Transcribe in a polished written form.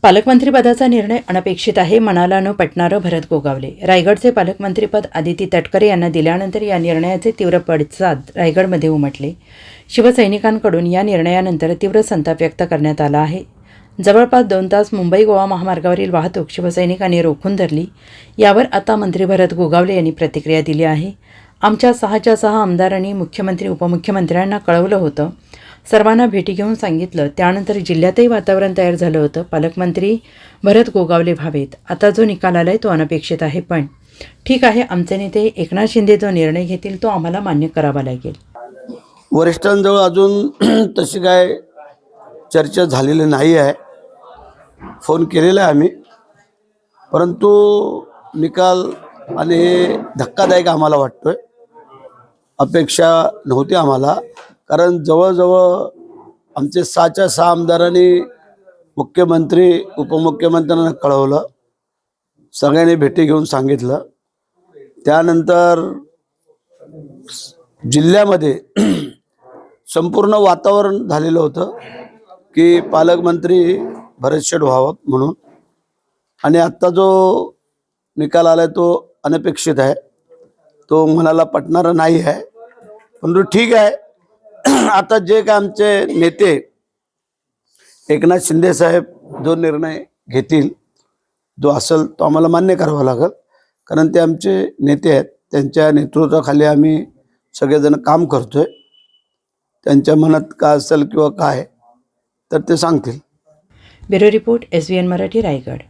पालकमंत्रीपदाचा निर्णय अनपेक्षित आहे, मनाला न पटणारं भरत गोगावले. रायगडचे पालकमंत्रीपद आदिती तटकरे यांना दिल्यानंतर या निर्णयाचे तीव्र पडसाद रायगडमध्ये उमटले. शिवसैनिकांकडून या निर्णयानंतर तीव्र संताप व्यक्त करण्यात आला आहे. जवळपास 2 तास मुंबई गोवा महामार्गावरील वाहतूक शिवसैनिकांनी रोखून धरली. यावर आता मंत्री भरत गोगावले यांनी प्रतिक्रिया दिली आहे. आमच्या 6च्या 6 आमदारांनी मुख्यमंत्री उपमुख्यमंत्र्यांना कळवलं होतं, सर्वांना भेटी घेऊन सांगितलं. त्यानंतर जिल्ह्यातही वातावरण तयार झालं होतं. पालकमंत्री भरत गोगावले व्हावेत. आता जो निकाल आलाय तो अनपेक्षित आहे, पण ठीक आहे, आमचे नेते एकनाथ शिंदे जो निर्णय घेतील तो आम्हाला मान्य करावा लागेल. वरिष्ठांजवळ अजून तशी काय चर्चा झालेली नाही आहे. फोन केलेला आहे आम्ही, परंतु निकाल आणि हे धक्कादायक आम्हाला वाटतोय. अपेक्षा नव्हती आम्हाला, कारण जवळजवळ आमचे 6च्या 6 आमदारांनी मुख्यमंत्री उपमुख्यमंत्र्यांना कळवलं, सगळ्यांनी भेटी घेऊन सांगितलं. त्यानंतर जिल्ह्यामध्ये संपूर्ण वातावरण झालेलं होतं की पालकमंत्री भरतशेठ व्हावं म्हणून. आणि आत्ता जो निकाल आला तो अनपेक्षित आहे, तो मनाला पटणारा नाही आहे. परंतु ठीक आहे, आता जे काय आमचे नेते एकनाथ शिंदे साहेब जो निर्णय घेतील, जो असेल तो आम्हाला मान्य करावा लागेल, कारण ते आमचे नेते आहेत. त्यांच्या नेतृत्वाखाली आम्ही सगळेजण काम करतोय. त्यांच्या मनात काय असेल किंवा काय तर ते सांगतील. Bureau report, SBN Marathi, Raigad.